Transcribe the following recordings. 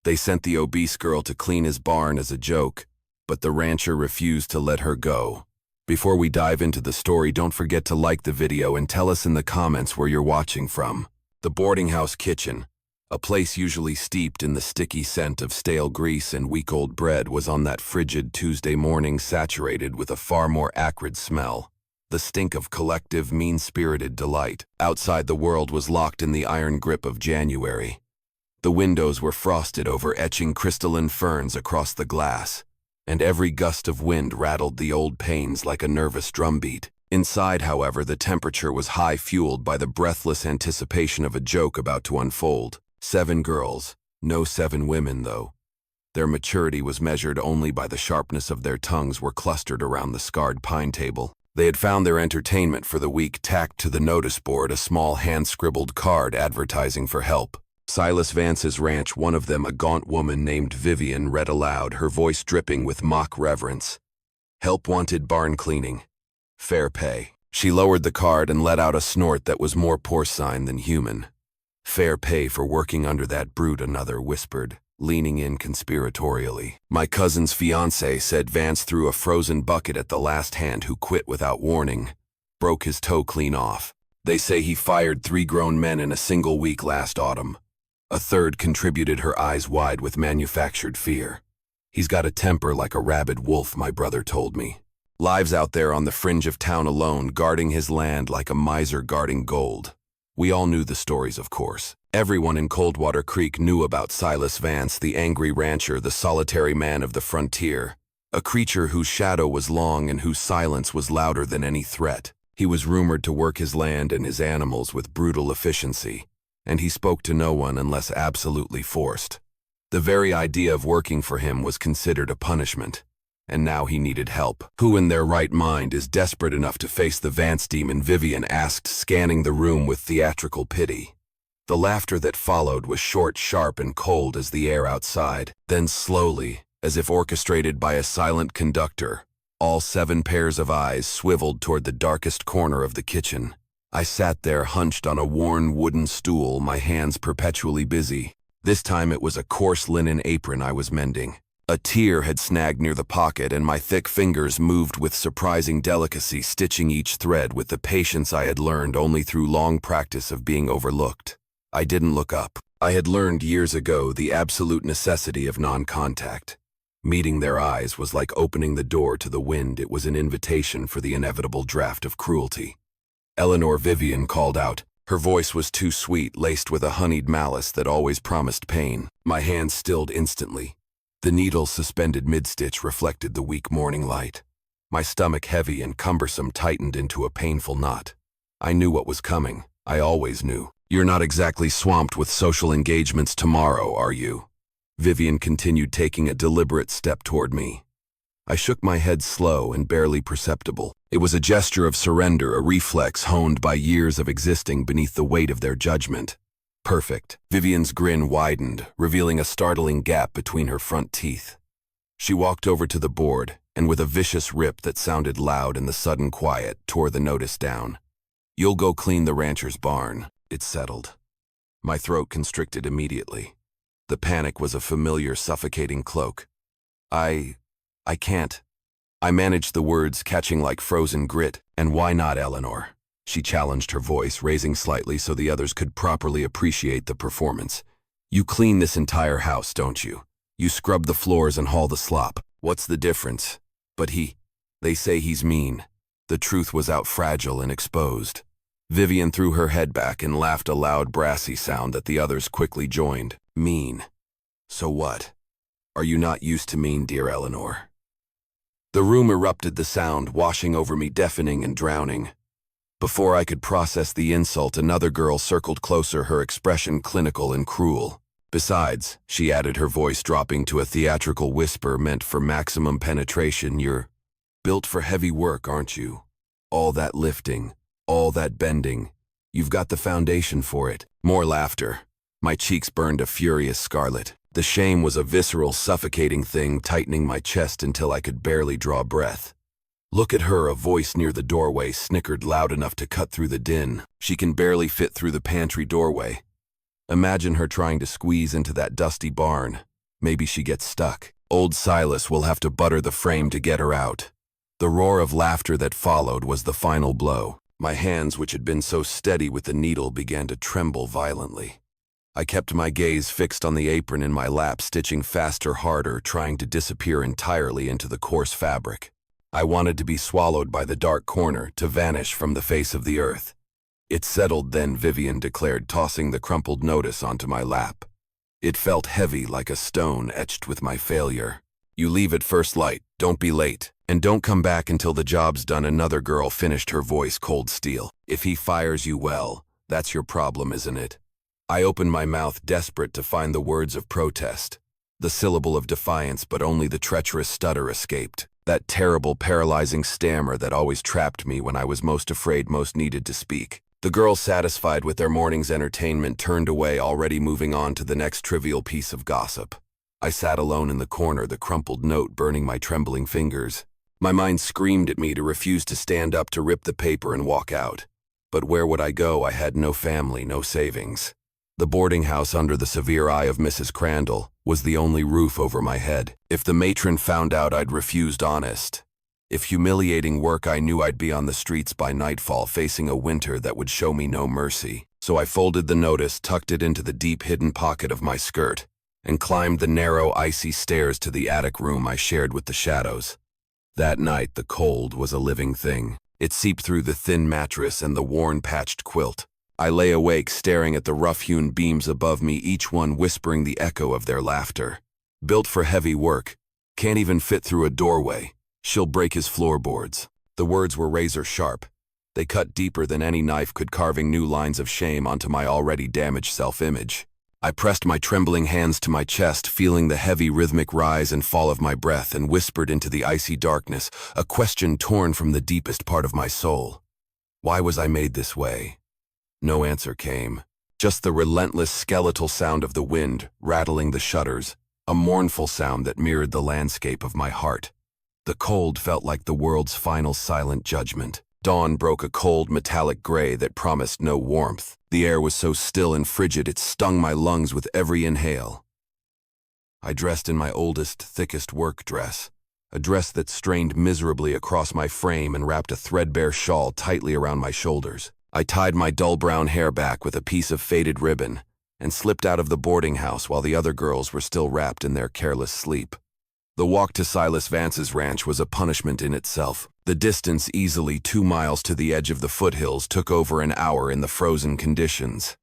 They sent the obese girl to clean his barn as a joke, but the rancher refused to let her go. Before we dive into the story, don't forget to like the video and tell us in the comments where you're watching from. The boarding house kitchen, a place usually steeped in the sticky scent of stale grease and week-old bread, was on that frigid Tuesday morning saturated with a far more acrid smell. The stink of collective, mean-spirited delight. Outside, the world was locked in the iron grip of January. The windows were frosted over, etching crystalline ferns across the glass, and every gust of wind rattled the old panes like a nervous drumbeat. Inside, however, the temperature was high, fueled by the breathless anticipation of a joke about to unfold. 7 girls, no 7 women, though. Their maturity was measured only by the sharpness of their tongues, were clustered around the scarred pine table. They had found their entertainment for the week tacked to the notice board, a small hand-scribbled card advertising for help. Silas Vance's ranch. One of them, a gaunt woman named Vivian, read aloud, her voice dripping with mock reverence. Help wanted, barn cleaning. Fair pay. She lowered the card and let out a snort that was more porcine than human. Fair pay for working under that brute, another whispered, leaning in conspiratorially. My cousin's fiancé, said Vance threw a frozen bucket at the last hand, who quit without warning. Broke his toe clean off. They say he fired 3 grown men in a single week last autumn. A third contributed, her eyes wide with manufactured fear. He's got a temper like a rabid wolf, my brother told me. Lives out there on the fringe of town alone, guarding his land like a miser guarding gold. We all knew the stories, of course. Everyone in Coldwater Creek knew about Silas Vance, the angry rancher, the solitary man of the frontier, a creature whose shadow was long and whose silence was louder than any threat. He was rumored to work his land and his animals with brutal efficiency, and he spoke to no one unless absolutely forced. The very idea of working for him was considered a punishment, and now he needed help. Who in their right mind is desperate enough to face the Vance demon? Vivian asked, scanning the room with theatrical pity. The laughter that followed was short, sharp, and cold as the air outside. Then slowly, as if orchestrated by a silent conductor, all 7 pairs of eyes swiveled toward the darkest corner of the kitchen. I sat there, hunched on a worn wooden stool, my hands perpetually busy. This time it was a coarse linen apron I was mending. A tear had snagged near the pocket, and my thick fingers moved with surprising delicacy, stitching each thread with the patience I had learned only through long practice of being overlooked. I didn't look up. I had learned years ago the absolute necessity of non-contact. Meeting their eyes was like opening the door to the wind. It was an invitation for the inevitable draft of cruelty. Eleanor, Vivian called out. Her voice was too sweet, laced with a honeyed malice that always promised pain. My hands stilled instantly. The needle suspended mid-stitch reflected the weak morning light. My stomach, heavy and cumbersome, tightened into a painful knot. I knew what was coming. I always knew. You're not exactly swamped with social engagements tomorrow, are you? Vivian continued, taking a deliberate step toward me. I shook my head, slow and barely perceptible. It was a gesture of surrender, a reflex honed by years of existing beneath the weight of their judgment. Perfect. Vivian's grin widened, revealing a startling gap between her front teeth. She walked over to the board, and with a vicious rip that sounded loud in the sudden quiet, tore the notice down. You'll go clean the rancher's barn. It settled. My throat constricted immediately. The panic was a familiar, suffocating cloak. I can't. I managed the words, catching like frozen grit. And why not, Eleanor? She challenged, her voice raising slightly so the others could properly appreciate the performance. You clean this entire house, don't you? You scrub the floors and haul the slop. What's the difference? But they say he's mean. The truth was out, fragile and exposed. Vivian threw her head back and laughed, a loud, brassy sound that the others quickly joined. Mean. So what? Are you not used to mean, dear Eleanor? The room erupted, the sound washing over me, deafening and drowning. Before I could process the insult, another girl circled closer, her expression clinical and cruel. Besides, she added, her voice dropping to a theatrical whisper meant for maximum penetration, you're built for heavy work, aren't you? All that lifting, all that bending. You've got the foundation for it. More laughter. My cheeks burned a furious scarlet. The shame was a visceral, suffocating thing, tightening my chest until I could barely draw breath. Look at her, a voice near the doorway snickered, loud enough to cut through the din. She can barely fit through the pantry doorway. Imagine her trying to squeeze into that dusty barn. Maybe she gets stuck. Old Silas will have to butter the frame to get her out. The roar of laughter that followed was the final blow. My hands, which had been so steady with the needle, began to tremble violently. I kept my gaze fixed on the apron in my lap, stitching faster, harder, trying to disappear entirely into the coarse fabric. I wanted to be swallowed by the dark corner, to vanish from the face of the earth. "It settled then," Vivian declared, tossing the crumpled notice onto my lap. It felt heavy, like a stone etched with my failure. "You leave at first light, don't be late, and don't come back until the job's done," another girl finished, her voice cold steel. "If he fires you, well, that's your problem, isn't it?" I opened my mouth, desperate to find the words of protest, the syllable of defiance, but only the treacherous stutter escaped. That terrible, paralyzing stammer that always trapped me when I was most afraid, most needed to speak. The girls, satisfied with their morning's entertainment, turned away, already moving on to the next trivial piece of gossip. I sat alone in the corner, the crumpled note burning my trembling fingers. My mind screamed at me to refuse to stand up, to rip the paper and walk out. But where would I go? I had no family, no savings. The boarding house, under the severe eye of Mrs. Crandall, was the only roof over my head. If the matron found out I'd refused honest, if humiliating work, I knew I'd be on the streets by nightfall, facing a winter that would show me no mercy. So I folded the notice, tucked it into the deep hidden pocket of my skirt, and climbed the narrow, icy stairs to the attic room I shared with the shadows. That night, the cold was a living thing. It seeped through the thin mattress and the worn, patched quilt. I lay awake, staring at the rough-hewn beams above me, each one whispering the echo of their laughter. "Built for heavy work. Can't even fit through a doorway. She'll break his floorboards." The words were razor-sharp. They cut deeper than any knife could, carving new lines of shame onto my already damaged self-image. I pressed my trembling hands to my chest, feeling the heavy, rhythmic rise and fall of my breath, and whispered into the icy darkness, a question torn from the deepest part of my soul. Why was I made this way? No answer came. Just the relentless, skeletal sound of the wind rattling the shutters, a mournful sound that mirrored the landscape of my heart. The cold felt like the world's final silent judgment. Dawn broke, a cold, metallic gray that promised no warmth. The air was so still and frigid it stung my lungs with every inhale. I dressed in my oldest, thickest work dress, a dress that strained miserably across my frame, and wrapped a threadbare shawl tightly around my shoulders. I tied my dull brown hair back with a piece of faded ribbon and slipped out of the boarding house while the other girls were still wrapped in their careless sleep. The walk to Silas Vance's ranch was a punishment in itself. The distance, easily 2 miles to the edge of the foothills, took over an hour in the frozen conditions.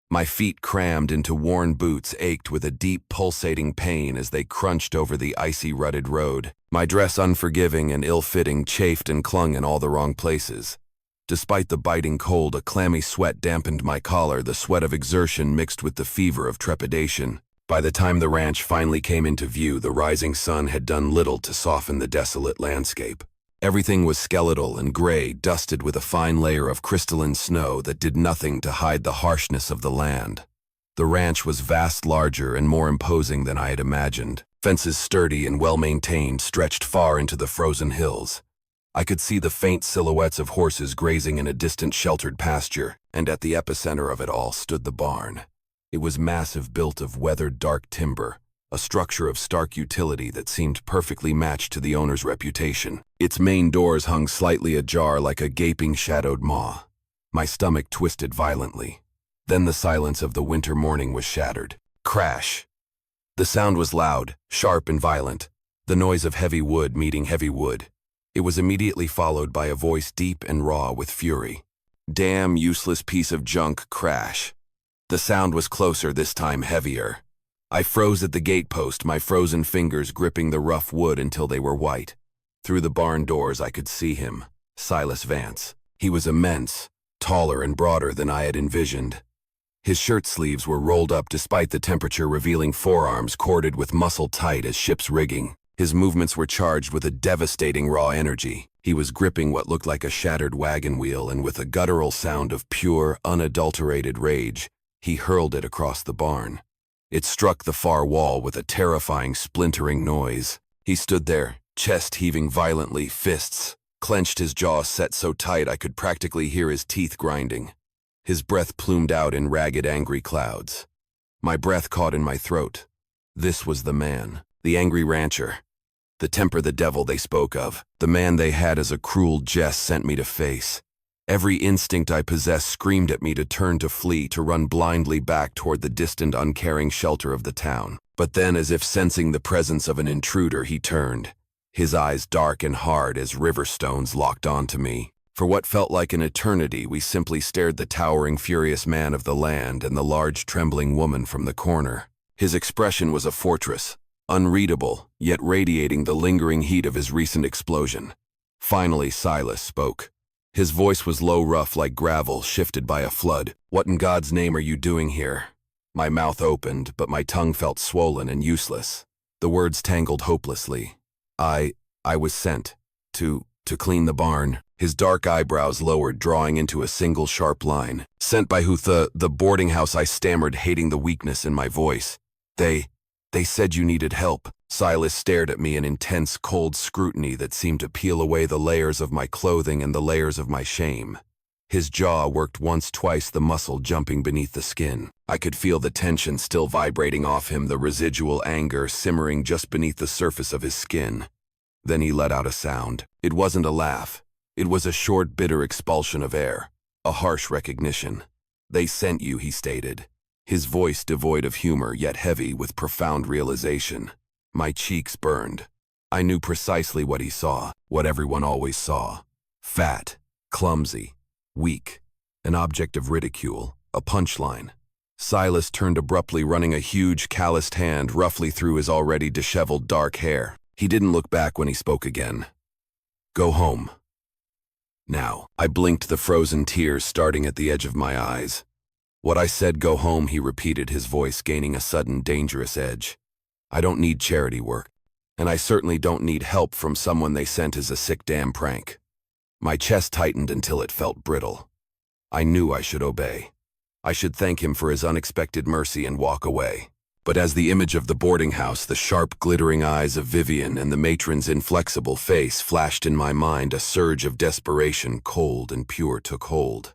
My feet, crammed into worn boots, ached with a deep, pulsating pain as they crunched over the icy, rutted road. My dress, unforgiving and ill-fitting, chafed and clung in all the wrong places. Despite the biting cold, a clammy sweat dampened my collar, the sweat of exertion mixed with the fever of trepidation. By the time the ranch finally came into view, the rising sun had done little to soften the desolate landscape. Everything was skeletal and gray, dusted with a fine layer of crystalline snow that did nothing to hide the harshness of the land. The ranch was vast, larger and more imposing than I had imagined. Fences, sturdy and well-maintained, stretched far into the frozen hills. I could see the faint silhouettes of horses grazing in a distant sheltered pasture, and at the epicenter of it all stood the barn. It was massive, built of weathered dark timber, a structure of stark utility that seemed perfectly matched to the owner's reputation. Its main doors hung slightly ajar like a gaping, shadowed maw. My stomach twisted violently. Then the silence of the winter morning was shattered. Crash! The sound was loud, sharp and violent, the noise of heavy wood meeting heavy wood. It was immediately followed by a voice deep and raw with fury. "Damn useless piece of junk!" Crash! The sound was closer, this time heavier. I froze at the gatepost, my frozen fingers gripping the rough wood until they were white. Through the barn doors I could see him, Silas Vance. He was immense, taller and broader than I had envisioned. His shirt sleeves were rolled up despite the temperature, revealing forearms corded with muscle tight as ship's rigging. His movements were charged with a devastating raw energy. He was gripping what looked like a shattered wagon wheel, and with a guttural sound of pure, unadulterated rage, he hurled it across the barn. It struck the far wall with a terrifying, splintering noise. He stood there, chest heaving violently, fists clenched, his jaw set so tight I could practically hear his teeth grinding. His breath plumed out in ragged, angry clouds. My breath caught in my throat. This was the man, the angry rancher, the temper the devil they spoke of, the man they had as a cruel jest sent me to face. Every instinct I possessed screamed at me to turn, to flee, to run blindly back toward the distant, uncaring shelter of the town. But then, as if sensing the presence of an intruder, he turned, his eyes dark and hard as river stones locked onto me. For what felt like an eternity, we simply stared, the towering, furious man of the land and the large, trembling woman from the corner. His expression was a fortress, unreadable, yet radiating the lingering heat of his recent explosion. Finally, Silas spoke. His voice was low, rough, like gravel shifted by a flood. "What in God's name are you doing here?" My mouth opened, but my tongue felt swollen and useless. The words tangled hopelessly. I was sent to clean the barn." His dark eyebrows lowered, drawing into a single sharp line. "Sent by who? The boarding house," I stammered, hating the weakness in my voice. They said you needed help." Silas stared at me in intense, cold scrutiny that seemed to peel away the layers of my clothing and the layers of my shame. His jaw worked once, twice, the muscle jumping beneath the skin. I could feel the tension still vibrating off him, the residual anger simmering just beneath the surface of his skin. Then he let out a sound. It wasn't a laugh. It was a short, bitter expulsion of air, a harsh recognition. "They sent you," he stated, his voice devoid of humor yet heavy with profound realization. My cheeks burned. I knew precisely what he saw, what everyone always saw. Fat, clumsy, weak, an object of ridicule, a punchline. Silas turned abruptly, running a huge, calloused hand roughly through his already disheveled dark hair. He didn't look back when he spoke again. "Go home. Now." I blinked, the frozen tears starting at the edge of my eyes. "What I said, go home," he repeated, his voice gaining a sudden, dangerous edge. "I don't need charity work, and I certainly don't need help from someone they sent as a sick damn prank." My chest tightened until it felt brittle. I knew I should obey. I should thank him for his unexpected mercy and walk away. But as the image of the boarding house, the sharp, glittering eyes of Vivian, and the matron's inflexible face flashed in my mind, a surge of desperation, cold and pure, took hold.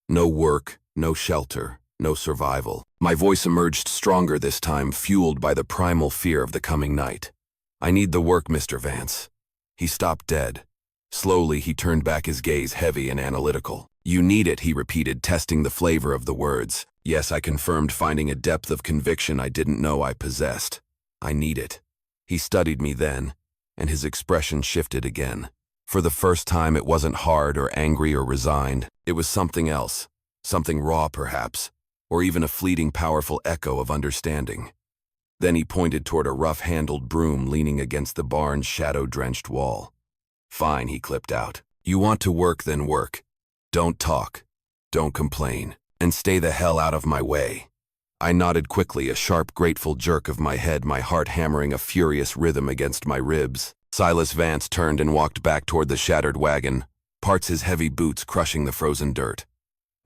No work, no shelter, no survival. My voice emerged stronger this time, fueled by the primal fear of the coming night. "I need the work, Mr. Vance." He stopped dead. Slowly, he turned back, his gaze heavy and analytical. "You need it," he repeated, testing the flavor of the words. Yes, I confirmed, finding a depth of conviction I didn't know I possessed. "I need it." He studied me then, and his expression shifted again. For the first time, it wasn't hard or angry or resigned. It was something else, something raw perhaps, or even a fleeting, powerful echo of understanding. Then he pointed toward a rough-handled broom leaning against the barn's shadow-drenched wall. "Fine," he clipped out. "You want to work, then work. Don't talk, don't complain, and stay the hell out of my way." I nodded quickly, a sharp, grateful jerk of my head, my heart hammering a furious rhythm against my ribs. Silas Vance turned and walked back toward the shattered wagon, parts his heavy boots crushing the frozen dirt.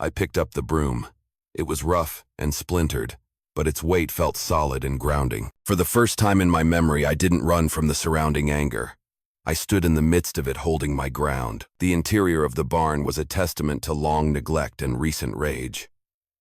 I picked up the broom. It was rough and splintered, but its weight felt solid and grounding. For the first time in my memory, I didn't run from the surrounding anger. I stood in the midst of it, holding my ground. The interior of the barn was a testament to long neglect and recent rage.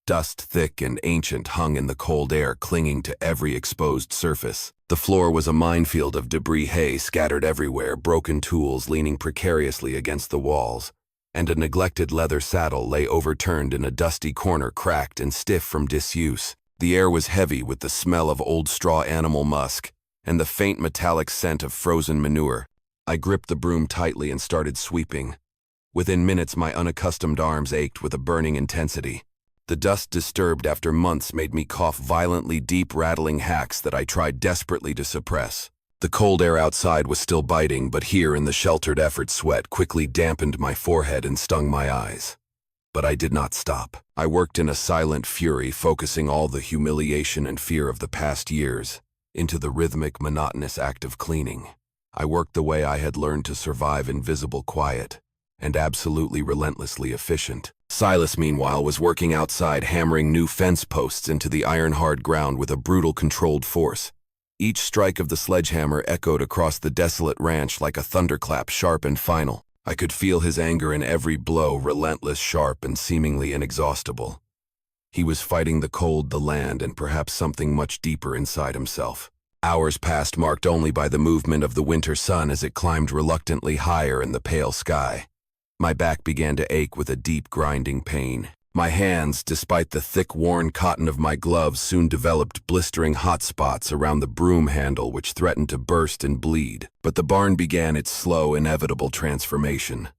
Dust, thick and ancient, hung in the cold air, clinging to every exposed surface. The floor was a minefield of debris, hay scattered everywhere, broken tools leaning precariously against the walls, and a neglected leather saddle lay overturned in a dusty corner, cracked and stiff from disuse. The air was heavy with the smell of old straw, animal musk, and the faint metallic scent of frozen manure. I gripped the broom tightly and started sweeping. Within minutes, my unaccustomed arms ached with a burning intensity. The dust disturbed after months made me cough violently, deep, rattling hacks that I tried desperately to suppress. The cold air outside was still biting, but here in the sheltered effort, sweat quickly dampened my forehead and stung my eyes. But I did not stop. I worked in a silent fury, focusing all the humiliation and fear of the past years into the rhythmic, monotonous act of cleaning. I worked the way I had learned to survive in visible quiet, and absolutely relentlessly efficient. Silas, meanwhile, was working outside, hammering new fence posts into the iron-hard ground with a brutal, controlled force. Each strike of the sledgehammer echoed across the desolate ranch like a thunderclap, sharp and final. I could feel his anger in every blow, relentless, sharp, and seemingly inexhaustible. He was fighting the cold, the land, and perhaps something much deeper inside himself. Hours passed marked only by the movement of the winter sun as it climbed reluctantly higher in the pale sky. My back began to ache with a deep grinding pain. My hands, despite the thick worn cotton of my gloves, soon developed blistering hot spots around the broom handle which threatened to burst and bleed. But the barn began its slow, inevitable transformation.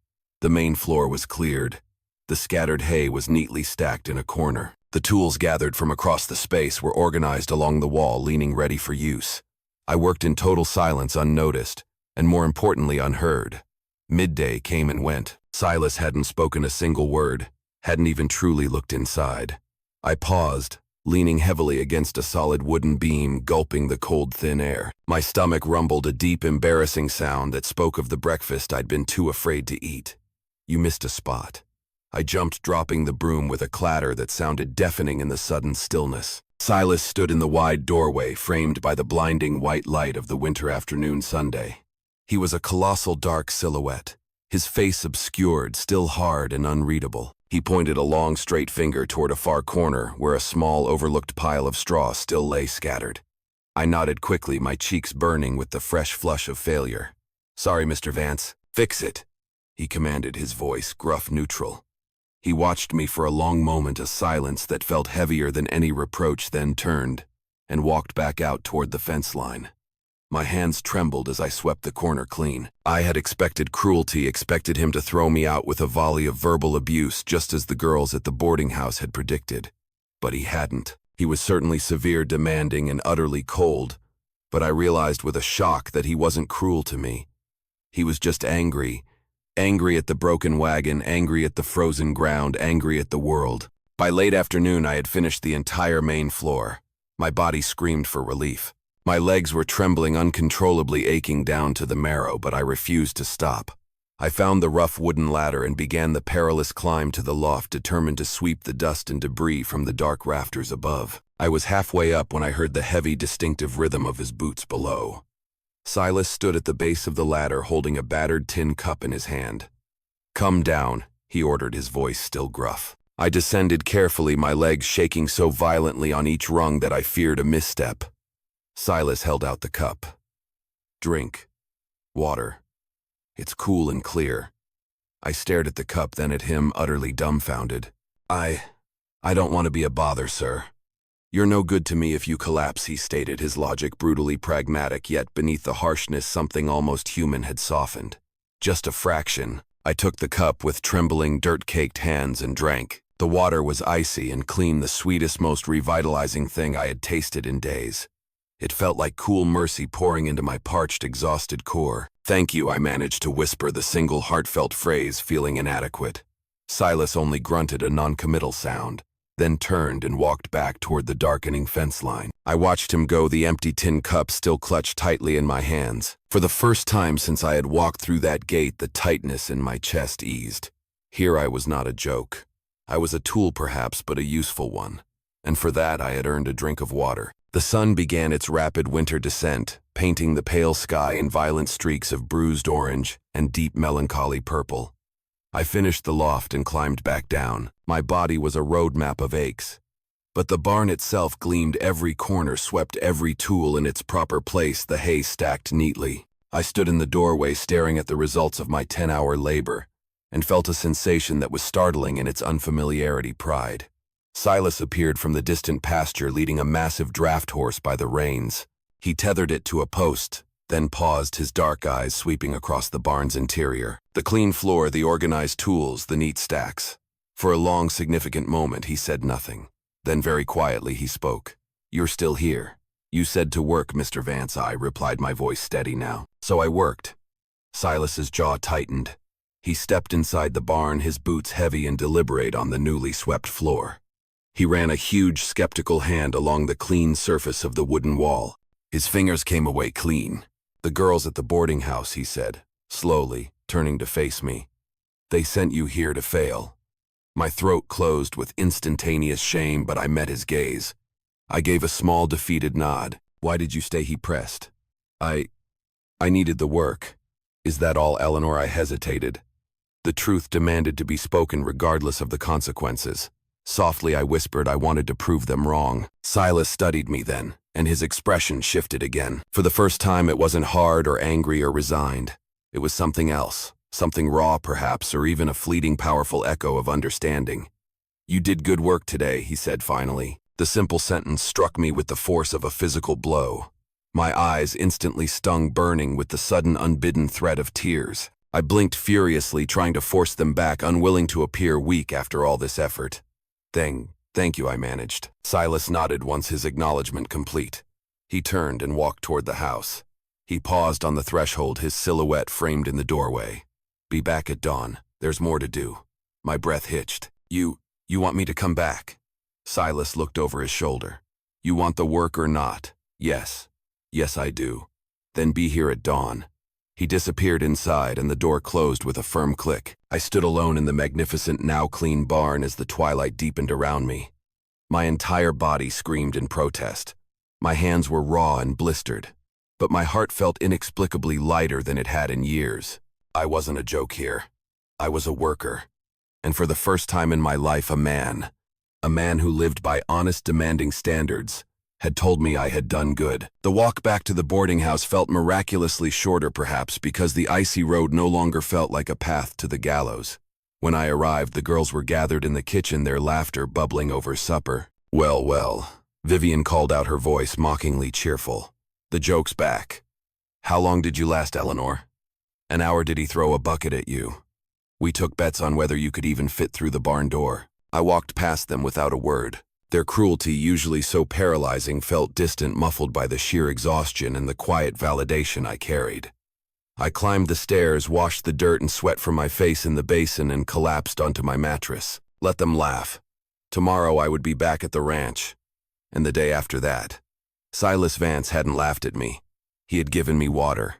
The main floor was cleared. The scattered hay was neatly stacked in a corner. The tools gathered from across the space were organized along the wall, leaning ready for use. I worked in total silence, unnoticed, and more importantly, unheard. Midday came and went. Silas hadn't spoken a single word, hadn't even truly looked inside. I paused, leaning heavily against a solid wooden beam, gulping the cold, thin air. My stomach rumbled a deep, embarrassing sound that spoke of the breakfast I'd been too afraid to eat. You missed a spot. I jumped, dropping the broom with a clatter that sounded deafening in the sudden stillness. Silas stood in the wide doorway, framed by the blinding white light of the winter afternoon Sunday. He was a colossal dark silhouette, his face obscured, still hard and unreadable. He pointed a long, straight finger toward a far corner where a small, overlooked pile of straw still lay scattered. I nodded quickly, my cheeks burning with the fresh flush of failure. "Sorry, Mr. Vance. Fix it," he commanded, his voice gruff, neutral. He watched me for a long moment, a silence that felt heavier than any reproach, then turned and walked back out toward the fence line. My hands trembled as I swept the corner clean. I had expected cruelty, expected him to throw me out with a volley of verbal abuse, just as the girls at the boarding house had predicted. But he hadn't. He was certainly severe, demanding, and utterly cold, but I realized with a shock that he wasn't cruel to me. He was just angry. Angry at the broken wagon, angry at the frozen ground, angry at the world. By late afternoon, I had finished the entire main floor. My body screamed for relief. My legs were trembling, uncontrollably aching down to the marrow, but I refused to stop. I found the rough wooden ladder and began the perilous climb to the loft, determined to sweep the dust and debris from the dark rafters above. I was halfway up when I heard the heavy, distinctive rhythm of his boots below. Silas stood at the base of the ladder, holding a battered tin cup in his hand. "Come down," he ordered, his voice still gruff. I descended carefully, my legs shaking so violently on each rung that I feared a misstep. Silas held out the cup. "Drink. Water. It's cool and clear." I stared at the cup, then at him, utterly dumbfounded. I don't want to be a bother, sir." "You're no good to me if you collapse," he stated, his logic brutally pragmatic, yet beneath the harshness something almost human had softened. "Just a fraction." I took the cup with trembling, dirt-caked hands and drank. The water was icy and clean, the sweetest, most revitalizing thing I had tasted in days. It felt like cool mercy pouring into my parched, exhausted core. "Thank you," I managed to whisper the single heartfelt phrase, feeling inadequate. Silas only grunted a noncommittal sound, then turned and walked back toward the darkening fence line. I watched him go, the empty tin cup still clutched tightly in my hands. For the first time since I had walked through that gate, the tightness in my chest eased. Here I was not a joke. I was a tool perhaps, but a useful one. And for that I had earned a drink of water. The sun began its rapid winter descent, painting the pale sky in violent streaks of bruised orange and deep melancholy purple. I finished the loft and climbed back down. My body was a road map of aches. But the barn itself gleamed, every corner swept, every tool in its proper place, the hay stacked neatly. I stood in the doorway staring at the results of my 10-hour labor and felt a sensation that was startling in its unfamiliarity, pride. Silas appeared from the distant pasture, leading a massive draft horse by the reins. He tethered it to a post, then paused, his dark eyes sweeping across the barn's interior. The clean floor, the organized tools, the neat stacks. For a long, significant moment, he said nothing. Then very quietly he spoke. "You're still here. You said to work, Mr. Vance." I replied, my voice steady now. "So I worked." Silas's jaw tightened. He stepped inside the barn, his boots heavy and deliberate on the newly swept floor. He ran a huge, skeptical hand along the clean surface of the wooden wall. His fingers came away clean. "The girls at the boarding house," he said, slowly, turning to face me. "They sent you here to fail." My throat closed with instantaneous shame, but I met his gaze. I gave a small, defeated nod. "Why did you stay?" he pressed. I needed the work." "Is that all, Eleanor?" I hesitated. The truth demanded to be spoken regardless of the consequences. Softly I whispered I wanted to prove them wrong. Silas studied me then. and his expression shifted again. For the first time, it wasn't hard or angry or resigned. It was something else, something raw perhaps, or even a fleeting powerful echo of understanding. "You did good work today," he said finally. The simple sentence struck me with the force of a physical blow. My eyes instantly stung burning with the sudden unbidden threat of tears. I blinked furiously, trying to force them back, unwilling to appear weak after all this effort. Thank you, I managed. Silas nodded once his acknowledgement complete. He turned and walked toward the house. He paused on the threshold, his silhouette framed in the doorway. "Be back at dawn. There's more to do." My breath hitched. You want me to come back?" Silas looked over his shoulder. "You want the work or not?" Yes, I do." "Then be here at dawn." He disappeared inside, and the door closed with a firm click. I stood alone in the magnificent, now clean barn as the twilight deepened around me. My entire body screamed in protest. My hands were raw and blistered, but my heart felt inexplicably lighter than it had in years. I wasn't a joke here. I was a worker. And for the first time in my life, a man who lived by honest, demanding standards, had told me I had done good. The walk back to the boarding house felt miraculously shorter, perhaps because the icy road no longer felt like a path to the gallows. When I arrived, the girls were gathered in the kitchen, their laughter bubbling over supper. Well, Vivian called out, her voice mockingly cheerful. "The joke's back." "How long did you last, Eleanor?" "An hour. Did he throw a bucket at you?" "We took bets on whether you could even fit through the barn door." I walked past them without a word. Their cruelty, usually so paralyzing, felt distant, muffled by the sheer exhaustion and the quiet validation I carried. I climbed the stairs, washed the dirt and sweat from my face in the basin, and collapsed onto my mattress. Let them laugh. Tomorrow I would be back at the ranch. And the day after that. Silas Vance hadn't laughed at me. He had given me water.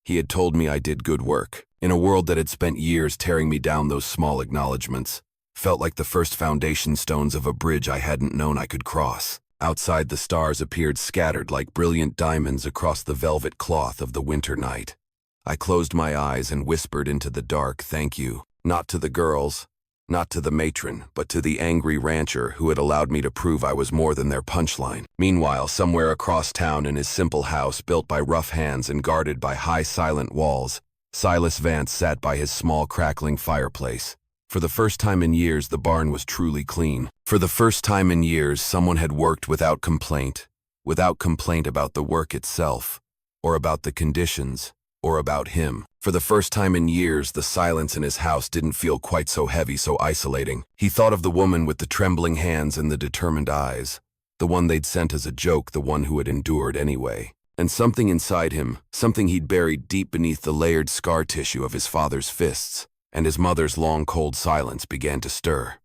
He had told me I did good work. In a world that had spent years tearing me down, those small acknowledgments felt like the first foundation stones of a bridge I hadn't known I could cross. Outside, the stars appeared scattered like brilliant diamonds across the velvet cloth of the winter night. I closed my eyes and whispered into the dark, "Thank you." Not to the girls, not to the matron, but to the angry rancher who had allowed me to prove I was more than their punchline. Meanwhile, somewhere across town, in his simple house built by rough hands and guarded by high, silent walls, Silas Vance sat by his small, crackling fireplace. For the first time in years, the barn was truly clean. For the first time in years, someone had worked without complaint about the work itself, or about the conditions, or about him. For the first time in years, the silence in his house didn't feel quite so heavy, so isolating. He thought of the woman with the trembling hands and the determined eyes, the one they'd sent as a joke, the one who had endured anyway. And something inside him, something he'd buried deep beneath the layered scar tissue of his father's fists, and his mother's long, cold silence, began to stir.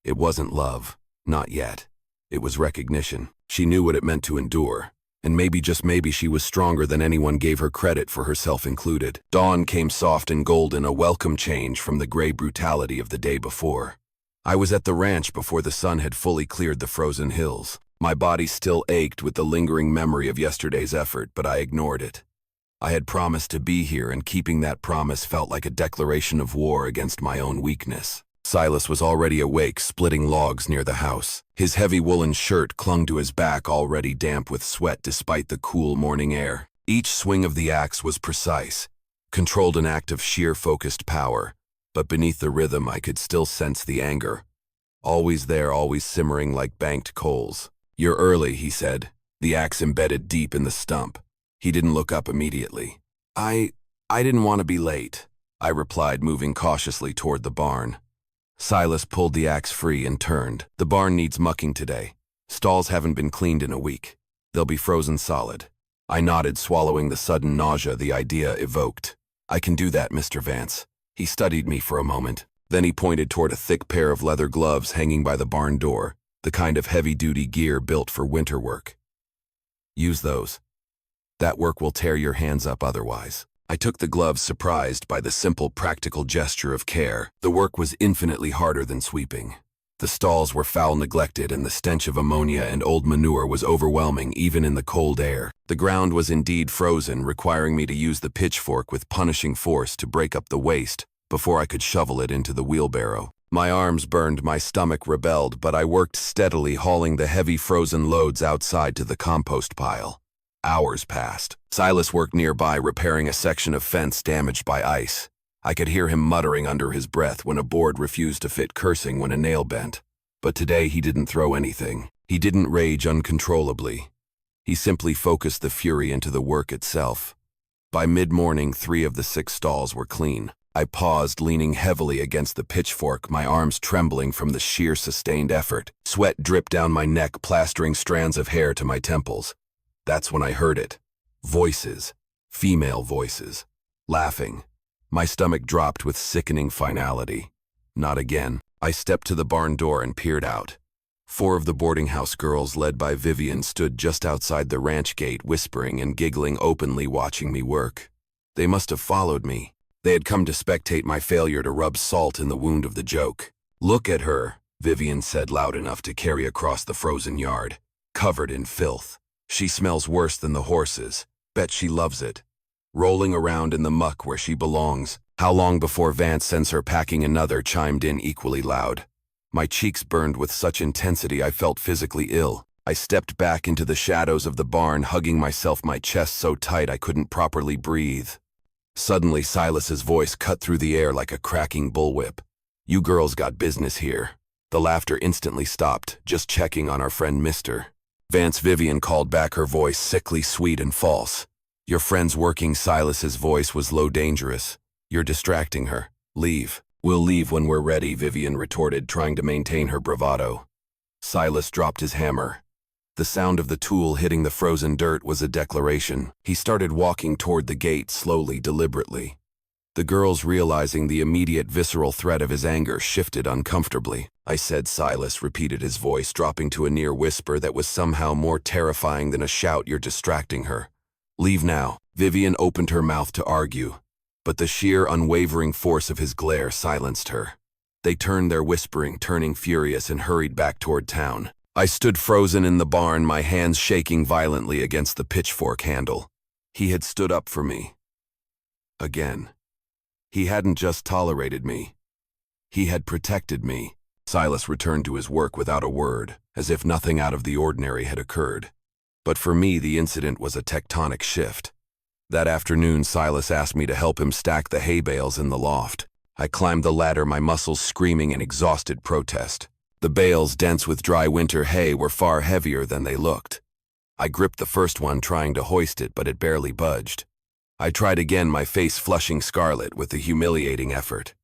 It wasn't love, not yet. It was recognition. She knew what it meant to endure, and maybe, just maybe, she was stronger than anyone gave her credit for, herself included. Dawn came soft and golden, a welcome change from the gray brutality of the day before. I was at the ranch before the sun had fully cleared the frozen hills. My body still ached with the lingering memory of yesterday's effort, but I ignored it. I had promised to be here, and keeping that promise felt like a declaration of war against my own weakness. Silas was already awake, splitting logs near the house. His heavy woolen shirt clung to his back, already damp with sweat despite the cool morning air. Each swing of the axe was precise, controlled, an act of sheer focused power, but beneath the rhythm I could still sense the anger. Always there, always simmering like banked coals. "You're early," he said, the axe embedded deep in the stump. He didn't look up immediately. I didn't want to be late," I replied, moving cautiously toward the barn. Silas pulled the axe free and turned. "The barn needs mucking today. Stalls haven't been cleaned in a week. They'll be frozen solid." I nodded, swallowing the sudden nausea the idea evoked. "I can do that, Mr. Vance." He studied me for a moment. Then he pointed toward a thick pair of leather gloves hanging by the barn door, the kind of heavy-duty gear built for winter work. "Use those. That work will tear your hands up otherwise." I took the gloves, surprised by the simple, practical gesture of care. The work was infinitely harder than sweeping. The stalls were foul, neglected, and the stench of ammonia and old manure was overwhelming even in the cold air. The ground was indeed frozen, requiring me to use the pitchfork with punishing force to break up the waste before I could shovel it into the wheelbarrow. My arms burned, my stomach rebelled, but I worked steadily, hauling the heavy frozen loads outside to the compost pile. Hours passed. Silas worked nearby, repairing a section of fence damaged by ice. I could hear him muttering under his breath when a board refused to fit, cursing when a nail bent. But today he didn't throw anything. He didn't rage uncontrollably. He simply focused the fury into the work itself. By mid-morning, 3 of the 6 stalls were clean. I paused, leaning heavily against the pitchfork, my arms trembling from the sheer sustained effort. Sweat dripped down my neck, plastering strands of hair to my temples. That's when I heard it. Voices. Female voices. Laughing. My stomach dropped with sickening finality. Not again. I stepped to the barn door and peered out. 4 of the boarding house girls, led by Vivian, stood just outside the ranch gate, whispering and giggling openly, watching me work. They must have followed me. They had come to spectate my failure to rub salt in the wound of the joke. "Look at her," Vivian said loud enough to carry across the frozen yard. "Covered in filth. She smells worse than the horses. Bet she loves it. Rolling around in the muck where she belongs. How long before Vance sends her packing?" Another chimed in equally loud. My cheeks burned with such intensity I felt physically ill. I stepped back into the shadows of the barn, hugging myself, my chest so tight I couldn't properly breathe. Suddenly, Silas's voice cut through the air like a cracking bullwhip. "You girls got business here." The laughter instantly stopped, just checking on our friend Mr. Vance. Vivian called back, her voice sickly sweet and false. "Your friend's working." Silas's voice was low, dangerous. "You're distracting her. Leave." "We'll leave when we're ready," Vivian retorted, trying to maintain her bravado. Silas dropped his hammer. The sound of the tool hitting the frozen dirt was a declaration. He started walking toward the gate, slowly, deliberately. The girls, realizing the immediate visceral threat of his anger, shifted uncomfortably. "I said," Silas repeated, his voice dropping to a near whisper that was somehow more terrifying than a shout. "You're distracting her. Leave now." Vivian opened her mouth to argue, but the sheer, unwavering force of his glare silenced her. They turned their whispering, turning furious, and hurried back toward town. I stood frozen in the barn, my hands shaking violently against the pitchfork handle. He had stood up for me. Again. He hadn't just tolerated me. He had protected me. Silas returned to his work without a word, as if nothing out of the ordinary had occurred. But for me, the incident was a tectonic shift. That afternoon, Silas asked me to help him stack the hay bales in the loft. I climbed the ladder, my muscles screaming in exhausted protest. The bales, dense with dry winter hay, were far heavier than they looked. I gripped the first one, trying to hoist it, but it barely budged. I tried again, my face flushing scarlet with the humiliating effort.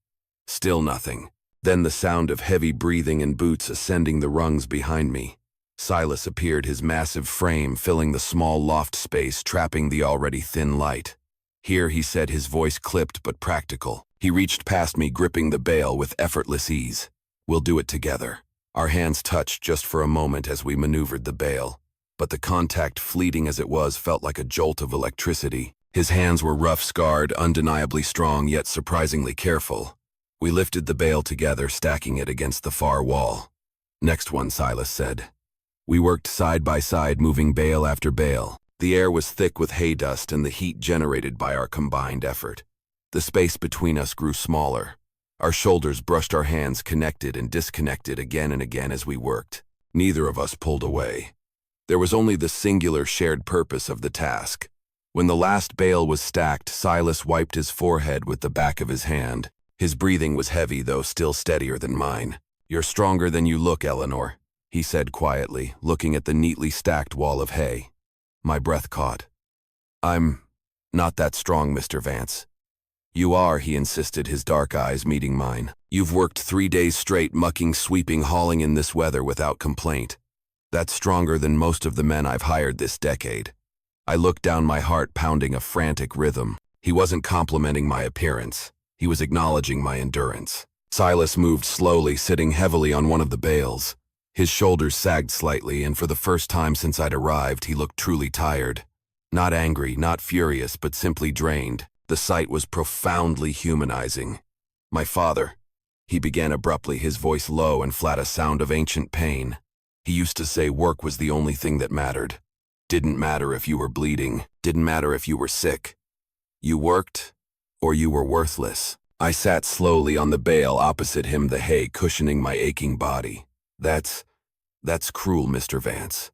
Still nothing. Then the sound of heavy breathing and boots ascending the rungs behind me. Silas appeared, his massive frame filling the small loft space, trapping the already thin light. "Here," he said, his voice clipped but practical. He reached past me, gripping the bale with effortless ease. "We'll do it together." Our hands touched just for a moment as we maneuvered the bale, but the contact, fleeting as it was, felt like a jolt of electricity. His hands were rough, scarred, undeniably strong, yet surprisingly careful. We lifted the bale together, stacking it against the far wall. "Next one," Silas said. We worked side by side, moving bale after bale. The air was thick with hay dust and the heat generated by our combined effort. The space between us grew smaller. Our shoulders brushed our hands, connected and disconnected again and again as we worked. Neither of us pulled away. There was only the singular shared purpose of the task. When the last bale was stacked, Silas wiped his forehead with the back of his hand. His breathing was heavy, though still steadier than mine. "You're stronger than you look, Eleanor," he said quietly, looking at the neatly stacked wall of hay. My breath caught. "I'm not that strong, Mr. Vance." "You are," he insisted, his dark eyes meeting mine. "You've worked 3 days straight, mucking, sweeping, hauling in this weather without complaint. That's stronger than most of the men I've hired this decade." I looked down, my heart pounding a frantic rhythm. He wasn't complimenting my appearance. He was acknowledging my endurance. Silas moved slowly, sitting heavily on one of the bales. His shoulders sagged slightly, and for the first time since I'd arrived, he looked truly tired. Not angry, not furious, but simply drained. The sight was profoundly humanizing. "My father," he began abruptly, his voice low and flat, a sound of ancient pain. "He used to say work was the only thing that mattered. Didn't matter if you were bleeding, didn't matter if you were sick. You worked, or you were worthless." I sat slowly on the bale opposite him, the hay cushioning my aching body. That's cruel, Mr. Vance.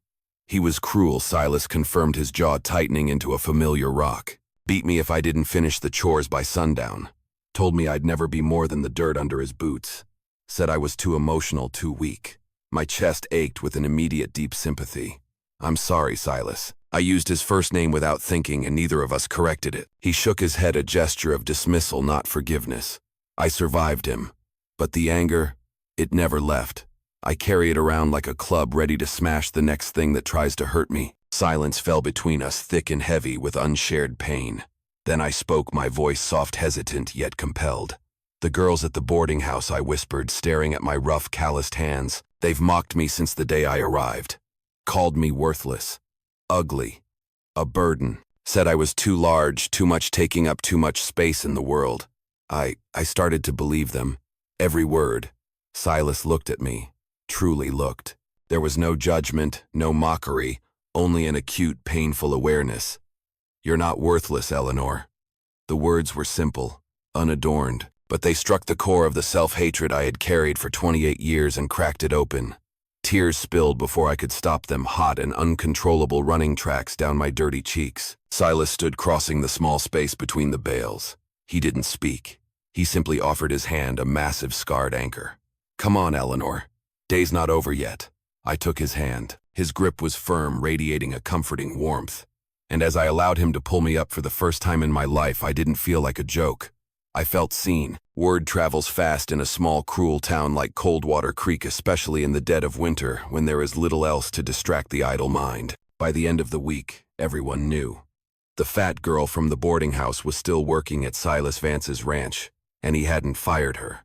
He was cruel, Silas confirmed, his jaw tightening into a familiar rock. Beat me if I didn't finish the chores by sundown. Told me I'd never be more than the dirt under his boots. Said I was too emotional, too weak. My chest ached with an immediate deep sympathy. I'm sorry, Silas. I used his first name without thinking, and neither of us corrected it. He shook his head, a gesture of dismissal, not forgiveness. I survived him. But the anger, it never left. I carry it around like a club, ready to smash the next thing that tries to hurt me. Silence fell between us, thick and heavy with unshared pain. Then I spoke, my voice soft, hesitant, yet compelled. The girls at the boarding house, I whispered, staring at my rough, calloused hands. They've mocked me since the day I arrived. Called me worthless, ugly, a burden. Said I was too large, too much, taking up too much space in the world. I started to believe them. Every word. Silas looked at me, truly looked. There was no judgment, no mockery, only an acute, painful awareness. You're not worthless, Eleanor. The words were simple, unadorned, but they struck the core of the self-hatred I had carried for 28 years and cracked it open. Tears spilled before I could stop them, hot and uncontrollable running tracks down my dirty cheeks. Silas stood crossing the small space between the bales. He didn't speak. He simply offered his hand, a massive scarred anchor. Come on, Eleanor. Day's not over yet. I took his hand. His grip was firm, radiating a comforting warmth. And as I allowed him to pull me up for the first time in my life, I didn't feel like a joke. I felt seen. Word travels fast in a small, cruel town like Coldwater Creek, especially in the dead of winter, when there is little else to distract the idle mind. By the end of the week, everyone knew. The fat girl from the boarding house was still working at Silas Vance's ranch, and he hadn't fired her.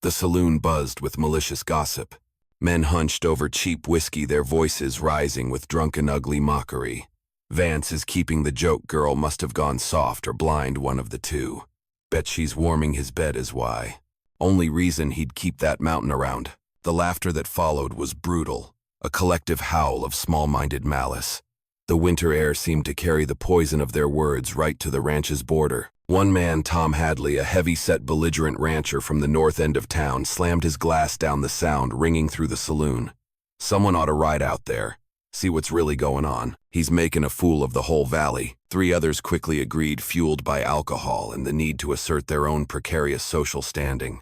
The saloon buzzed with malicious gossip. Men hunched over cheap whiskey, their voices rising with drunken, ugly mockery. Vance is keeping the joke, girl must have gone soft or blind, one of the two. Bet she's warming his bed is why. Only reason he'd keep that mountain around. The laughter that followed was brutal, a collective howl of small-minded malice. The winter air seemed to carry the poison of their words right to the ranch's border. One man, Tom Hadley, a heavy-set, belligerent rancher from the north end of town, slammed his glass down, the sound ringing through the saloon. Someone ought to ride out there, see what's really going on. He's making a fool of the whole valley. 3 others quickly agreed, fueled by alcohol and the need to assert their own precarious social standing.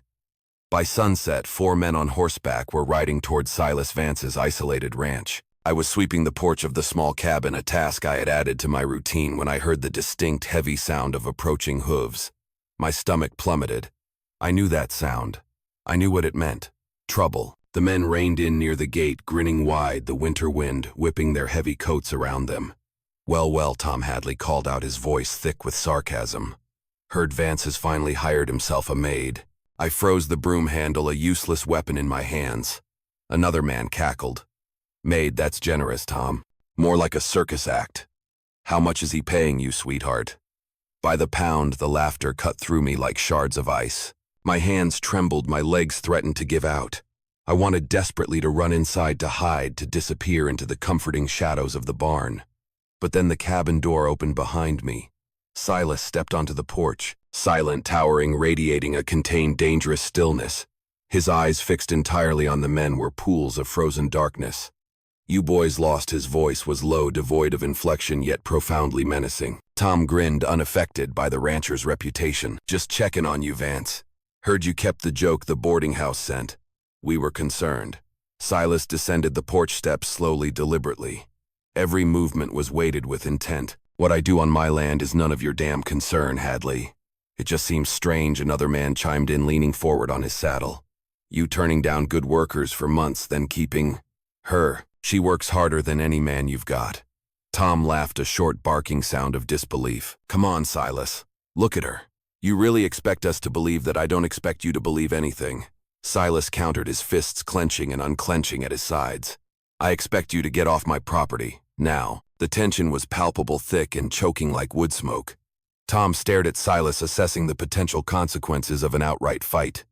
By sunset, 4 men on horseback were riding toward Silas Vance's isolated ranch. I was sweeping the porch of the small cabin, a task I had added to my routine, when I heard the distinct, heavy sound of approaching hooves. My stomach plummeted. I knew that sound. I knew what it meant. Trouble. The men reined in near the gate, grinning wide, the winter wind whipping their heavy coats around them. Well, Tom Hadley called out, his voice thick with sarcasm. Heard Vance has finally hired himself a maid. I froze, the broom handle a useless weapon in my hands. Another man cackled. Maid, that's generous, Tom. More like a circus act. How much is he paying you, sweetheart? By the pound, the laughter cut through me like shards of ice. My hands trembled, my legs threatened to give out. I wanted desperately to run inside, to hide, to disappear into the comforting shadows of the barn. But then the cabin door opened behind me. Silas stepped onto the porch, silent, towering, radiating a contained, dangerous stillness. His eyes, fixed entirely on the men, were pools of frozen darkness. "You boys lost." His voice was low, devoid of inflection, yet profoundly menacing. Tom grinned, unaffected by the rancher's reputation. "Just checking on you, Vance. Heard you kept the joke the boarding house sent. We were concerned." Silas descended the porch steps slowly, deliberately. Every movement was weighted with intent. "What I do on my land is none of your damn concern, Hadley. It just seems strange," another man chimed in, leaning forward on his saddle. "You turning down good workers for months, then keeping her. She works harder than any man you've got." Tom laughed, a short barking sound of disbelief. "Come on, Silas. Look at her. You really expect us to believe that I don't expect you to believe anything?" Silas countered, his fists clenching and unclenching at his sides. "I expect you to get off my property, now." The tension was palpable, thick and choking like wood smoke. Tom stared at Silas, assessing the potential consequences of an outright fight.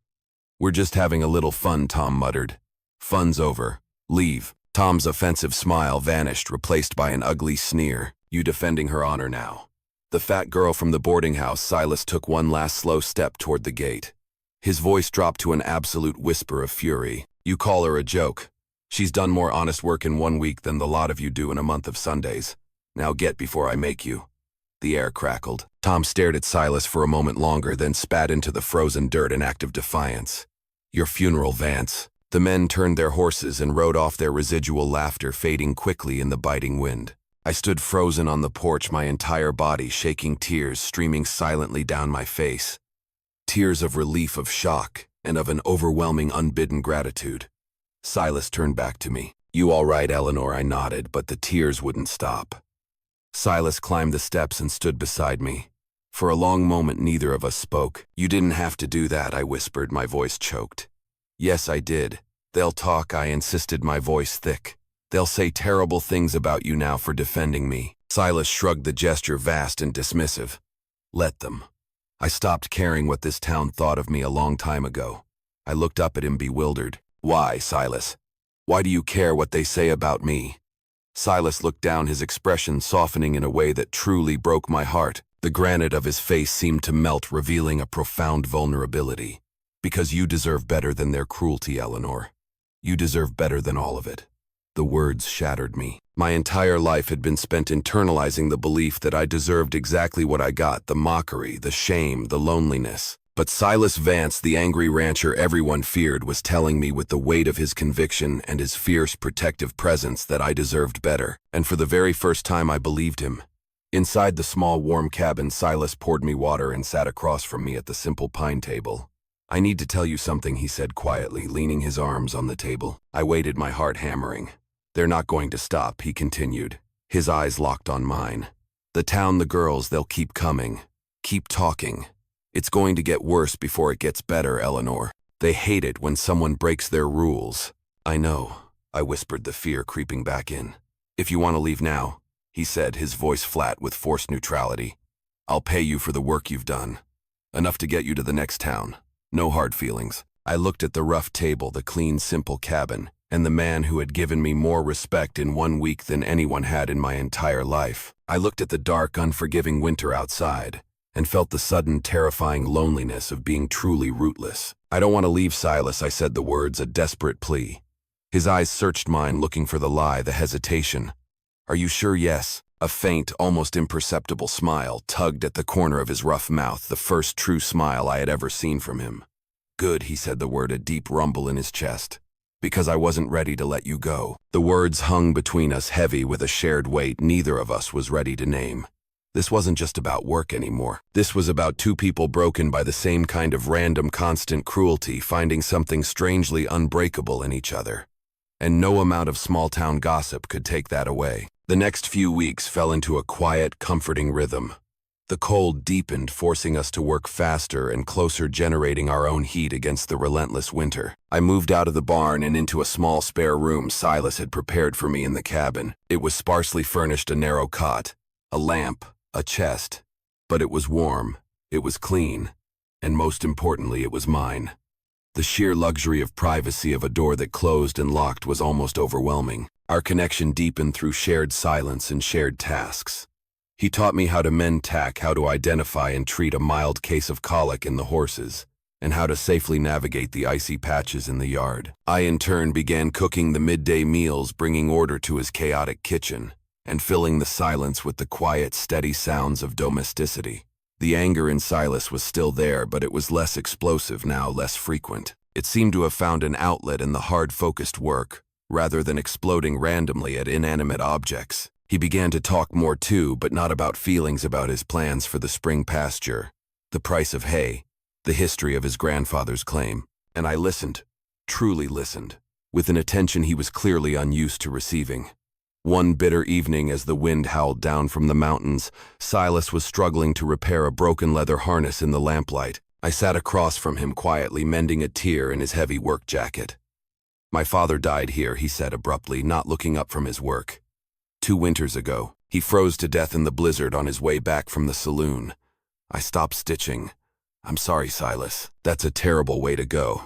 "We're just having a little fun," Tom muttered. "Fun's over. Leave." Tom's offensive smile vanished, replaced by an ugly sneer. "You defending her honor now?" The fat girl from the boarding house. Silas took one last slow step toward the gate. His voice dropped to an absolute whisper of fury. You call her a joke. She's done more honest work in 1 week than the lot of you do in a month of Sundays. Now get before I make you. The air crackled. Tom stared at Silas for a moment longer, then spat into the frozen dirt in act of defiance. Your funeral, Vance. The men turned their horses and rode off, their residual laughter fading quickly in the biting wind. I stood frozen on the porch, my entire body shaking, tears streaming silently down my face. Tears of relief, of shock, and of an overwhelming unbidden gratitude. Silas turned back to me. You all right, Eleanor? I nodded, but the tears wouldn't stop. Silas climbed the steps and stood beside me. For a long moment, neither of us spoke. You didn't have to do that, I whispered, my voice choked. Yes, I did. They'll talk, I insisted, my voice thick. They'll say terrible things about you now for defending me. Silas shrugged, the gesture vast and dismissive. Let them. I stopped caring what this town thought of me a long time ago. I looked up at him, bewildered. Why, Silas? Why do you care what they say about me? Silas looked down, his expression softening in a way that truly broke my heart. The granite of his face seemed to melt, revealing a profound vulnerability. Because you deserve better than their cruelty, Eleanor. You deserve better than all of it. The words shattered me. My entire life had been spent internalizing the belief that I deserved exactly what I got, the mockery, the shame, the loneliness. But Silas Vance, the angry rancher everyone feared, was telling me with the weight of his conviction and his fierce protective presence that I deserved better. And for the very first time, I believed him. Inside the small warm cabin, Silas poured me water and sat across from me at the simple pine table. I need to tell you something, he said quietly, leaning his arms on the table. I waited, my heart hammering. They're not going to stop, he continued, his eyes locked on mine. The town, the girls, they'll keep coming. Keep talking. It's going to get worse before it gets better, Eleanor. They hate it when someone breaks their rules. I know, I whispered, the fear creeping back in. If you want to leave now, he said, his voice flat with forced neutrality. I'll pay you for the work you've done. Enough to get you to the next town. No hard feelings. I looked at the rough table, the clean, simple cabin, and the man who had given me more respect in 1 week than anyone had in my entire life. I looked at the dark, unforgiving winter outside, and felt the sudden, terrifying loneliness of being truly rootless. I don't want to leave, Silas, I said, the words a desperate plea. His eyes searched mine, looking for the lie, the hesitation. Are you sure? Yes. A faint, almost imperceptible smile tugged at the corner of his rough mouth, the first true smile I had ever seen from him. Good, he said the word, a deep rumble in his chest. Because I wasn't ready to let you go. The words hung between us, heavy with a shared weight neither of us was ready to name. This wasn't just about work anymore. This was about two people broken by the same kind of random, constant cruelty, finding something strangely unbreakable in each other. And no amount of small-town gossip could take that away. The next few weeks fell into a quiet, comforting rhythm. The cold deepened, forcing us to work faster and closer, generating our own heat against the relentless winter. I moved out of the barn and into a small spare room Silas had prepared for me in the cabin. It was sparsely furnished, a narrow cot, a lamp, a chest. But it was warm, it was clean, and most importantly, it was mine. The sheer luxury of privacy of a door that closed and locked was almost overwhelming. Our connection deepened through shared silence and shared tasks. He taught me how to mend tack, how to identify and treat a mild case of colic in the horses, and how to safely navigate the icy patches in the yard. I, in turn, began cooking the midday meals, bringing order to his chaotic kitchen, and filling the silence with the quiet, steady sounds of domesticity. The anger in Silas was still there, but it was less explosive now, less frequent. It seemed to have found an outlet in the hard, focused work, rather than exploding randomly at inanimate objects. He began to talk more too, but not about feelings, about his plans for the spring pasture, the price of hay, the history of his grandfather's claim. And I listened, truly listened, with an attention he was clearly unused to receiving. One bitter evening, as the wind howled down from the mountains, Silas was struggling to repair a broken leather harness in the lamplight. I sat across from him quietly, mending a tear in his heavy work jacket. My father died here, he said abruptly, not looking up from his work. 2 winters ago, he froze to death in the blizzard on his way back from the saloon. I stopped stitching. I'm sorry, Silas. That's a terrible way to go.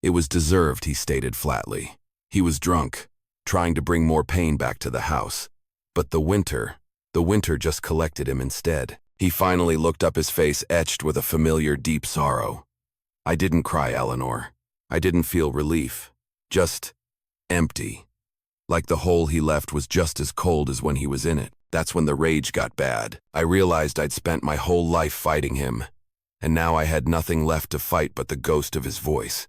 It was deserved, he stated flatly. He was drunk, trying to bring more pain back to the house. But the winter just collected him instead. He finally looked up, his face etched with a familiar deep sorrow. I didn't cry, Eleanor. I didn't feel relief. Just empty. Like the hole he left was just as cold as when he was in it. That's when the rage got bad. I realized I'd spent my whole life fighting him, and now I had nothing left to fight but the ghost of his voice.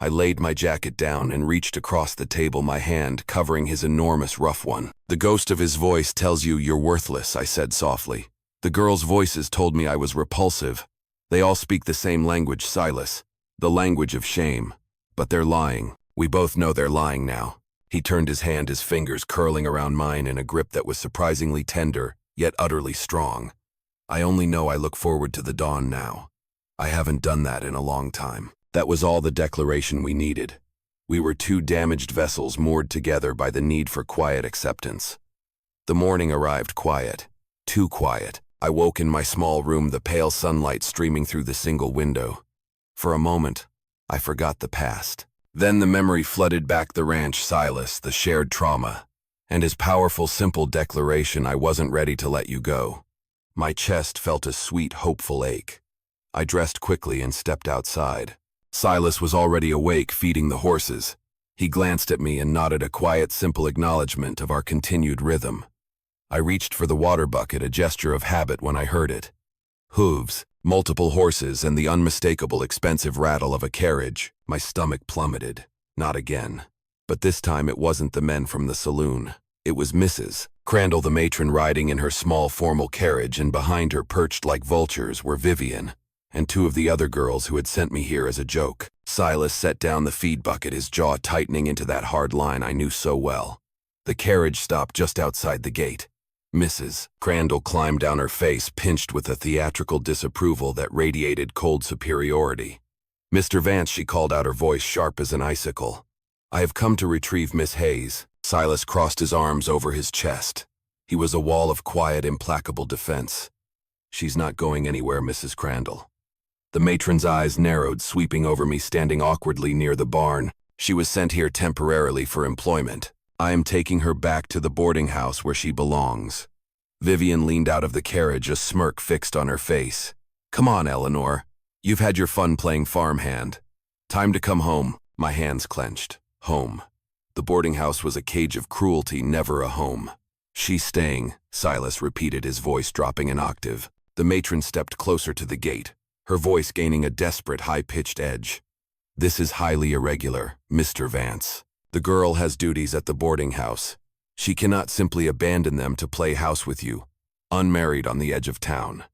I laid my jacket down and reached across the table, my hand covering his enormous rough one. The ghost of his voice tells you you're worthless, I said softly. The girls' voices told me I was repulsive. They all speak the same language, Silas, the language of shame. But they're lying. We both know they're lying now. He turned his hand, his fingers curling around mine in a grip that was surprisingly tender, yet utterly strong. I only know I look forward to the dawn now. I haven't done that in a long time. That was all the declaration we needed. We were two damaged vessels moored together by the need for quiet acceptance. The morning arrived quiet. Too quiet. I woke in my small room, the pale sunlight streaming through the single window. For a moment, I forgot the past. Then the memory flooded back, the ranch, Silas, the shared trauma, and his powerful, simple declaration, I wasn't ready to let you go. My chest felt a sweet, hopeful ache. I dressed quickly and stepped outside. Silas was already awake, feeding the horses. He glanced at me and nodded a quiet, simple acknowledgement of our continued rhythm. I reached for the water bucket, a gesture of habit, when I heard it. Hooves, multiple horses, and the unmistakable expensive rattle of a carriage. My stomach plummeted. Not again. But this time it wasn't the men from the saloon. It was Mrs. Crandall, the matron, riding in her small formal carriage, and behind her, perched like vultures, were Vivian and two of the other girls who had sent me here as a joke. Silas set down the feed bucket, his jaw tightening into that hard line I knew so well. The carriage stopped just outside the gate. Mrs. Crandall climbed down, her face pinched with a theatrical disapproval that radiated cold superiority. "Mr. Vance," she called out, her voice sharp as an icicle. "I have come to retrieve Miss Hayes." Silas crossed his arms over his chest. He was a wall of quiet, implacable defense. "She's not going anywhere, Mrs. Crandall." The matron's eyes narrowed, sweeping over me, standing awkwardly near the barn. "She was sent here temporarily for employment. I am taking her back to the boarding house where she belongs." Vivian leaned out of the carriage, a smirk fixed on her face. "Come on, Eleanor. You've had your fun playing farmhand. Time to come home." My hands clenched. Home. The boarding house was a cage of cruelty, never a home. "She's staying," Silas repeated, his voice dropping an octave. The matron stepped closer to the gate, her voice gaining a desperate, high-pitched edge. "This is highly irregular, Mr. Vance. The girl has duties at the boarding house. She cannot simply abandon them to play house with you, unmarried on the edge of town."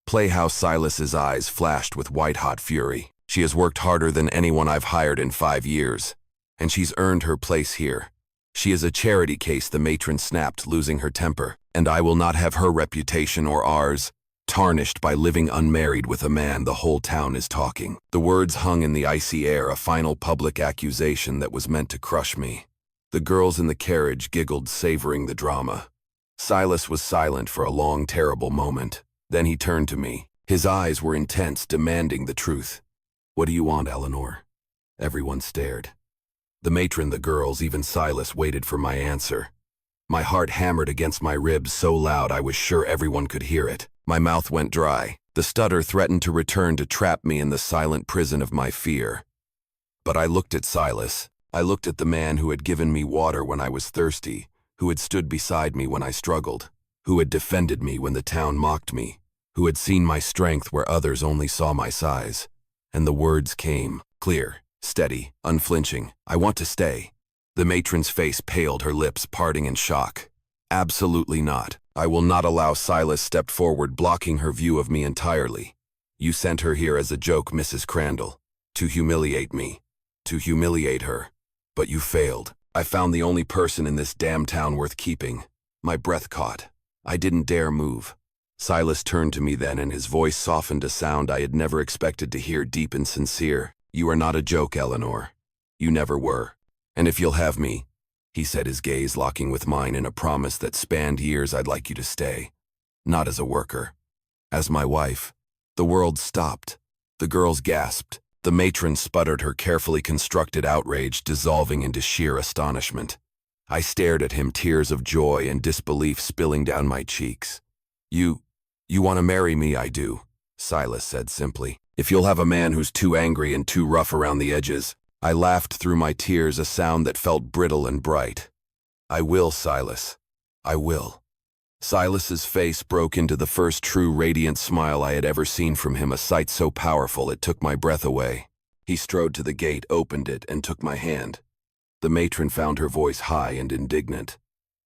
"Play house?" Silas's eyes flashed with white-hot fury. "She has worked harder than anyone I've hired in 5 years, and she's earned her place here. She is a charity case," the matron snapped, losing her temper, "and I will not have her reputation or ours tarnished by living unmarried with a man the whole town is talking." The words hung in the icy air, a final public accusation that was meant to crush me. The girls in the carriage giggled, savoring the drama. Silas was silent for a long, terrible moment. Then he turned to me. His eyes were intense, demanding the truth. "What do you want, Eleanor?" Everyone stared. The matron, the girls, even Silas waited for my answer. My heart hammered against my ribs so loud I was sure everyone could hear it. My mouth went dry. The stutter threatened to return to trap me in the silent prison of my fear. But I looked at Silas. I looked at the man who had given me water when I was thirsty, who had stood beside me when I struggled, who had defended me when the town mocked me, who had seen my strength where others only saw my size. And the words came, clear, steady, unflinching. "I want to stay." The matron's face paled, her lips parting in shock. "Absolutely not. I will not allow." Silas stepped forward, blocking her view of me entirely. "You sent her here as a joke, Mrs. Crandall, to humiliate me, to humiliate her. But you failed. I found the only person in this damn town worth keeping." My breath caught. I didn't dare move. Silas turned to me then, and his voice softened, a sound I had never expected to hear, deep and sincere. "You are not a joke, Eleanor. You never were. And if you'll have me," he said, his gaze locking with mine in a promise that spanned years, "I'd like you to stay. Not as a worker. As my wife." The world stopped. The girls gasped. The matron sputtered, her carefully constructed outrage dissolving into sheer astonishment. I stared at him, tears of joy and disbelief spilling down my cheeks. You "You want to marry me, I do," Silas said simply. "If you'll have a man who's too angry and too rough around the edges." I laughed through my tears, a sound that felt brittle and bright. "I will, Silas. I will." Silas's face broke into the first true radiant smile I had ever seen from him, a sight so powerful it took my breath away. He strode to the gate, opened it, and took my hand. The matron found her voice high and indignant.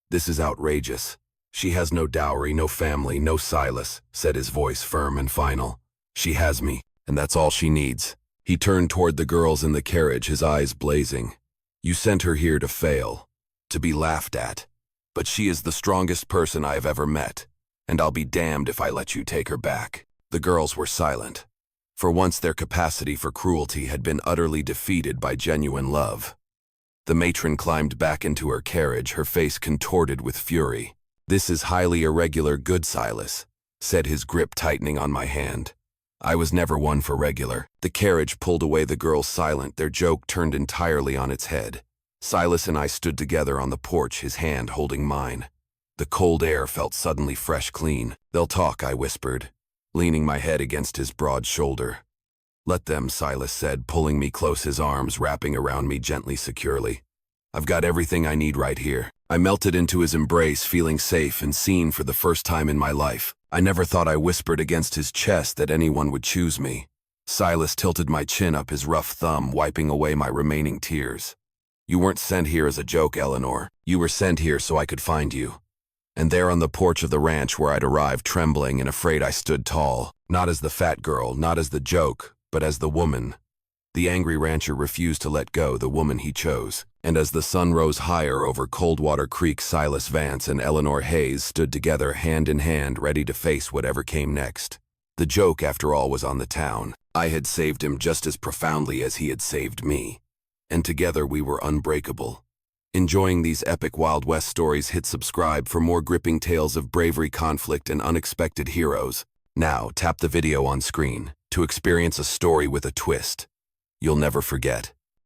"This is outrageous. She has no dowry, no family, no Silas," said his voice firm and final. "She has me, and that's all she needs." He turned toward the girls in the carriage, his eyes blazing. "You sent her here to fail, to be laughed at. But she is the strongest person I have ever met, and I'll be damned if I let you take her back." The girls were silent. For once their capacity for cruelty had been utterly defeated by genuine love. The matron climbed back into her carriage, her face contorted with fury. "This is highly irregular, good Silas," said, his grip tightening on my hand. "I was never one for regular." The carriage pulled away, the girls silent, their joke turned entirely on its head. Silas and I stood together on the porch, his hand holding mine. The cold air felt suddenly fresh, clean. "They'll talk," I whispered, leaning my head against his broad shoulder. "Let them," Silas said, pulling me close, his arms wrapping around me gently, securely. "I've got everything I need right here." I melted into his embrace, feeling safe and seen for the first time in my life. I never thought, I whispered against his chest, that anyone would choose me. Silas tilted my chin up, his rough thumb wiping away my remaining tears. "You weren't sent here as a joke, Eleanor. You were sent here so I could find you." And there on the porch of the ranch where I'd arrived, trembling and afraid, I stood tall, not as the fat girl, not as the joke, but as the woman. The angry rancher refused to let go, the woman he chose. And as the sun rose higher over Coldwater Creek, Silas Vance and Eleanor Hayes stood together, hand in hand, ready to face whatever came next. The joke, after all, was on the town. I had saved him just as profoundly as he had saved me. And together we were unbreakable. Enjoying these epic Wild West stories? Hit subscribe for more gripping tales of bravery, conflict, and unexpected heroes. Now, tap the video on screen to experience a story with a twist you'll never forget.